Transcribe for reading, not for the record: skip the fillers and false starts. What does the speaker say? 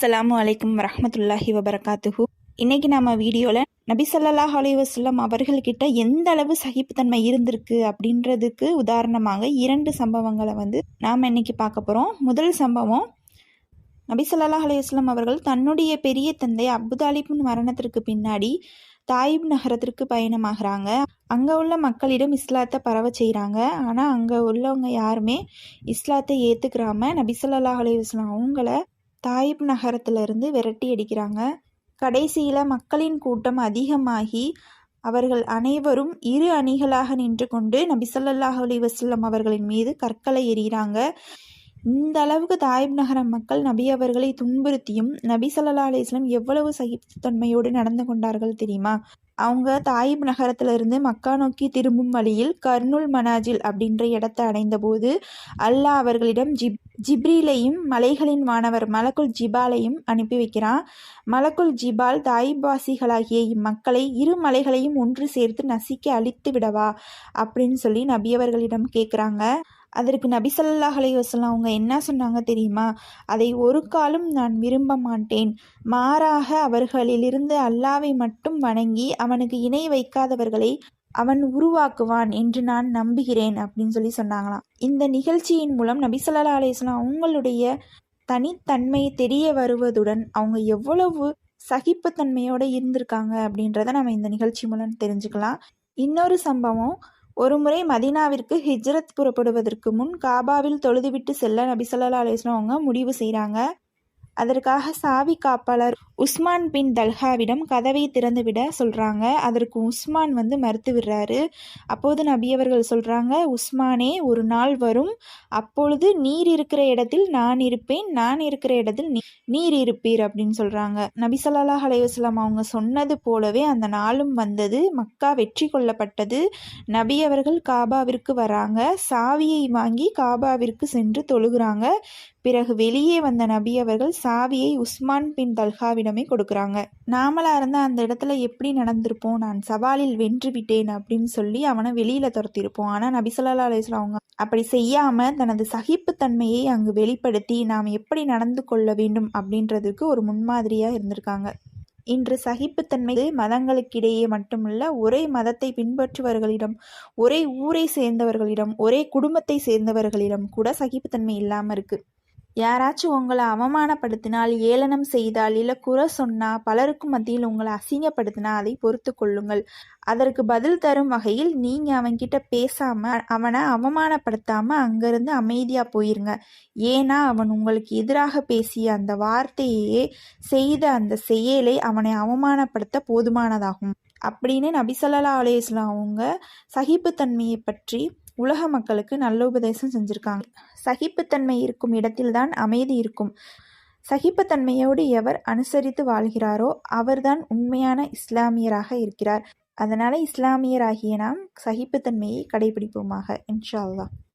அஸ்ஸலாமு அலைக்கும் வரஹ்மத்துல்லாஹி வபரகாத்துஹு. இன்னைக்கு நம்ம வீடியோவில் நபி ஸல்லல்லாஹு அலைஹி வஸல்லம் அவர்கள்கிட்ட எந்த அளவு சகிப்புத்தன்மை இருந்திருக்கு அப்படின்றதுக்கு உதாரணமாக 2 சம்பவங்களை நாம் இன்னைக்கு பார்க்க போகிறோம். முதல் சம்பவம், நபி ஸல்லல்லாஹு அலைஹி வஸல்லம் அவர்கள் தன்னுடைய பெரிய தந்தை அபுதாலிபின் மரணத்திற்கு பின்னாடி தாயிப் நகரத்திற்கு பயணமாகறாங்க. அங்கே உள்ள மக்களிடம் இஸ்லாத்தை பரவ செய்கிறாங்க. ஆனால் அங்கே உள்ளவங்க யாருமே இஸ்லாத்தை ஏற்றுக்கிறாம நபி ஸல்லல்லாஹு அலைஹி வஸல்லம் அவங்கள தாயிப் நகரத்திலிருந்து விரட்டி அடிக்கிறாங்க. கடைசியில் மக்களின் கூட்டம் அதிகமாகி அவர்கள் அனைவரும் இரு அணிகளாக நின்று கொண்டு நபி ஸல்லல்லாஹு அலைஹி வஸல்லம் அவர்களின் மீது கற்களை எறிகிறாங்க. இந்த அளவுக்கு தாயிப் நகர மக்கள் நபி அவர்களை துன்புறுத்தியும் நபி ஸல்லல்லாஹு அலைஹி வஸல்லம் எவ்வளவு சகிப்புத்தன்மையோடு நடந்து கொண்டார்கள் தெரியுமா? அவங்க தாயிப் நகரத்திலிருந்து மக்கா நோக்கி திரும்பும் வழியில் கர்னுல் மனாஜில் அப்படின்ற இடத்தை அடைந்த போது அல்லாஹ் அவர்களிடம் ஜிப்ரீலையும் மலைகளின் வானவர் மலக்குல் ஜிபாலையும் அனுப்பி வைக்கிறான். மலக்குல் ஜிபால் தாயிப்வாசிகளாகிய இம்மக்களை இரு மலைகளையும் ஒன்று சேர்த்து நசுக்கி அழித்து விடவா அப்படின்னு சொல்லி நபி அவர்களிடம் கேட்குறாங்க. அதற்கு நபி ஸல்லல்லாஹு அலைஹி வஸல்லம் அவங்க என்ன சொன்னாங்க தெரியுமா? அதை ஒரு காலும் நான் விரும்ப மாட்டேன், மாறாக அவர்களிலிருந்து அல்லாவை மட்டும் வணங்கி அவனுக்கு இணை வைக்காதவர்களை அவன் உருவாக்குவான் என்று நான் நம்புகிறேன் அப்படின்னு சொல்லி சொன்னாங்களாம். இந்த நிகழ்ச்சியின் மூலம் நபி ஸல்லல்லாஹு அலைஹி வஸல்லம் அவங்களுடைய தனித்தன்மை தெரிய வருவதுடன் அவங்க எவ்வளவு சகிப்புத்தன்மையோடு இருந்திருக்காங்க அப்படின்றத நம்ம இந்த நிகழ்ச்சி மூலம் தெரிஞ்சுக்கலாம். இன்னொரு சம்பவம், ஒரு முறை மதீனாவிற்கு ஹிஜ்ரத் புறப்படுவதற்கு முன் காபாவில் தொழுதுவிட்டு செல்ல நபி ஸல்லல்லாஹு அலைஹி வஸல்லம் அவங்க முடிவு செய்கிறாங்க. அதற்காக சாவி காப்பாளர் உஸ்மான் பின் தல்ஹாவிடம் கதவை திறந்துவிட சொல்கிறாங்க. அதற்கு உஸ்மான் மறுத்து விடுறாரு. அப்போது நபி அவர்கள் சொல்கிறாங்க, உஸ்மானே, ஒரு நாள் வரும், அப்பொழுது நீர் இருக்கிற இடத்தில் நான் இருப்பேன், நான் இருக்கிற இடத்தில் நீர் இருப்பீர் அப்படின்னு சொல்கிறாங்க. நபி ஸல்லல்லாஹு அலைஹி வஸல்லம் அவங்க சொன்னது போலவே அந்த நாளும் வந்தது. மக்கா வெற்றி கொள்ளப்பட்டது. நபி அவர்கள் காபாவிற்கு வராங்க. சாவியை வாங்கி காபாவிற்கு சென்று தொழுகிறாங்க. பிறகு வெளியே வந்த நபி அவர்கள் சாவியை உஸ்மான் பின் தல்ஹாவிடமே கொடுக்குறாங்க. நாமளா இருந்தால் அந்த இடத்துல எப்படி நடந்திருப்போம்? நான் சவாலில் வென்று விட்டேன் அப்படின்னு சொல்லி அவனை வெளியில துரத்திருப்போம். ஆனால் நபி ஸல்லல்லாஹு அலைஹி வஸல்லம் அவங்க அப்படி செய்யாம தனது சகிப்புத்தன்மையை அங்கு வெளிப்படுத்தி நாம் எப்படி நடந்து கொள்ள வேண்டும் அப்படின்றதுக்கு ஒரு முன்மாதிரியா இருந்திருக்காங்க. இன்று சகிப்புத்தன்மை மதங்களுக்கிடையே மட்டுமல்ல, ஒரே மதத்தை பின்பற்றுபவர்களிடம், ஒரே ஊரை சேர்ந்தவர்களிடம், ஒரே குடும்பத்தை சேர்ந்தவர்களிடம் கூட சகிப்புத்தன்மை இல்லாமல் இருக்கு. யாராச்சும் உங்களை அவமானப்படுத்தினால், ஏளனம் செய்தால், இல்லை குறை சொன்னால், பலருக்கும் மத்தியில் உங்களை அசிங்கப்படுத்தினா அதை பொறுத்து கொள்ளுங்கள். அதற்கு பதில் தரும் வகையில் நீங்கள் அவன்கிட்ட பேசாமல் அவனை அவமானப்படுத்தாமல் அங்கேருந்து அமைதியாக போயிருங்க. ஏன்னா அவன் உங்களுக்கு எதிராக பேசிய அந்த வார்த்தையே, செய்த அந்த செயலை அவனை அவமானப்படுத்த போதுமானதாகும் அப்படின்னு நபி ஸல்லல்லாஹு அலைஹி வஸல்லம் அவங்க சகிப்புத்தன்மையை பற்றி உலக மக்களுக்கு நல்ல உபதேசம் செஞ்சுருக்காங்க. சகிப்புத்தன்மை இருக்கும் இடத்தில்தான் அமைதி இருக்கும். சகிப்புத்தன்மையோடு எவர் அனுசரித்து வாழ்கிறாரோ அவர்தான் உண்மையான இஸ்லாமியராக இருக்கிறார். அதனால் இஸ்லாமியராகிய நாம் சகிப்புத்தன்மையை கடைபிடிப்போமாக. இன்ஷா அல்லாஹ்.